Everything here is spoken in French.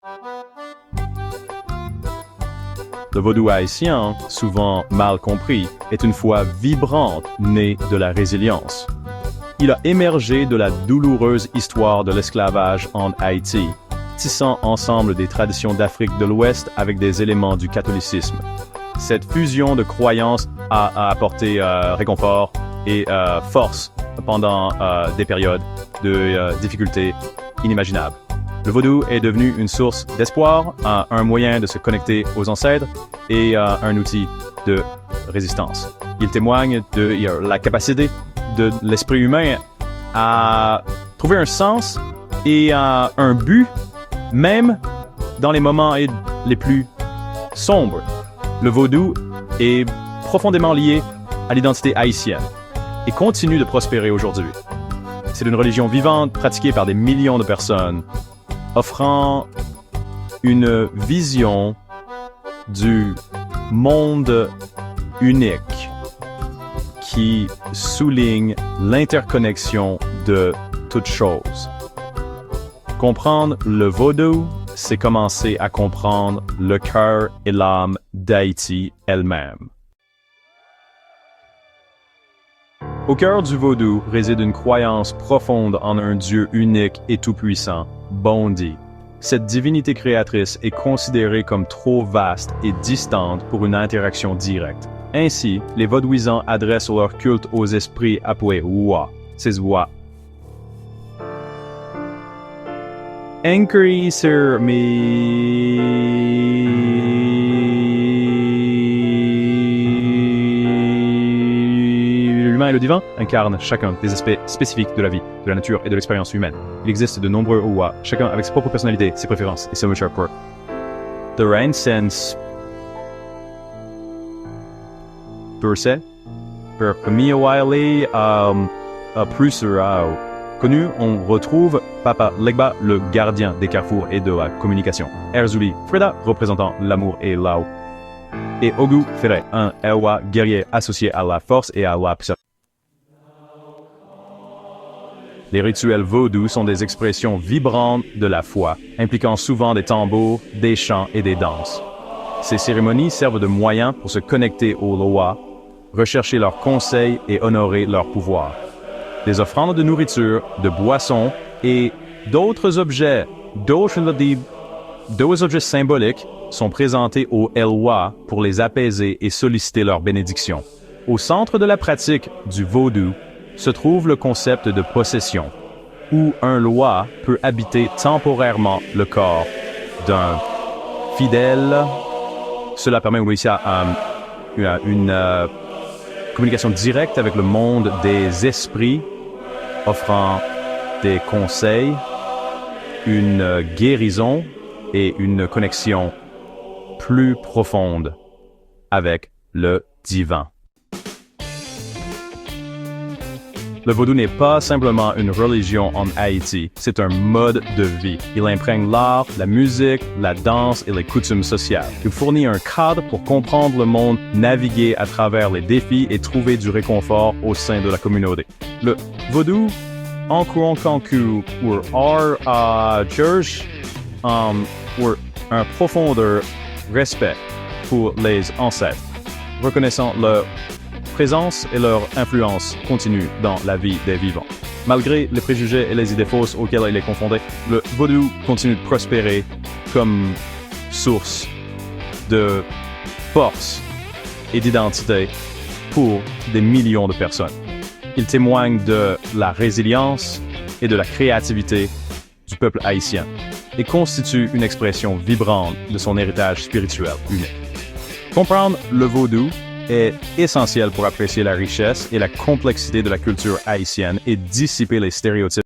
Le vaudou haïtien, souvent mal compris, est une foi vibrante née de la résilience. Il a émergé de la douloureuse histoire de l'esclavage en Haïti, tissant ensemble des traditions d'Afrique de l'Ouest avec des éléments du catholicisme. Cette fusion de croyances a apporté réconfort et force pendant des périodes de difficultés inimaginables. Le vaudou est devenu une source d'espoir, un moyen de se connecter aux ancêtres et un outil de résistance. Il témoigne de la capacité de l'esprit humain à trouver un sens et un but, même dans les moments les plus sombres. Le vaudou est profondément lié à l'identité haïtienne et continue de prospérer aujourd'hui. C'est une religion vivante pratiquée par des millions de personnes, offrant une vision du monde unique qui souligne l'interconnexion de toutes choses. Comprendre le vaudou, c'est commencer à comprendre le cœur et l'âme d'Haïti elle-même. Au cœur du vaudou réside une croyance profonde en un Dieu unique et tout-puissant, Bondi. Cette divinité créatrice est considérée comme trop vaste et distante pour une interaction directe. Ainsi, les vaudouisants adressent leur culte aux esprits appelés Wa, ces Wa. Inquiry sur L'humain et le divin incarnent chacun des aspects spécifiques de la vie, de la nature et de l'expérience humaine. Il existe de nombreux Owa, chacun avec ses propres personnalités, ses préférences et ses mots pour. The Rain Sense Burse, per Camille Wiley, plus connu, on retrouve Papa Legba, le gardien des carrefours et de la communication. Erzuli Freda, représentant l'amour et l'ao. Et Ogu Fere, un Ewa guerrier associé à la force et à la puissance. Les rituels vaudous sont des expressions vibrantes de la foi, impliquant souvent des tambours, des chants et des danses. Ces cérémonies servent de moyen pour se connecter aux lois, rechercher leurs conseils et honorer leur pouvoir. Des offrandes de nourriture, de boissons et d'autres objets symboliques sont présentés aux Elwa pour les apaiser et solliciter leur bénédiction. Au centre de la pratique du vaudou se trouve le concept de possession, où un loi peut habiter temporairement le corps d'un fidèle. Cela permet aussi une communication directe avec le monde des esprits, offrant des conseils, une guérison et une connexion plus profonde avec le divin. Le vaudou n'est pas simplement une religion en Haïti, c'est un mode de vie. Il imprègne l'art, la musique, la danse et les coutumes sociales. Il fournit un cadre pour comprendre le monde, naviguer à travers les défis et trouver du réconfort au sein de la communauté. Le vaudou, en Kanku, ou church, ou un profondeur respect pour les ancêtres, reconnaissant leur présence et leur influence continue dans la vie des vivants. Malgré les préjugés et les idées fausses auxquelles il est confondé, le vaudou continue de prospérer comme source de force et d'identité pour des millions de personnes. Il témoigne de la résilience et de la créativité du peuple haïtien et constitue une expression vibrante de son héritage spirituel unique. Comprendre le vaudou est essentiel pour apprécier la richesse et la complexité de la culture haïtienne et dissiper les stéréotypes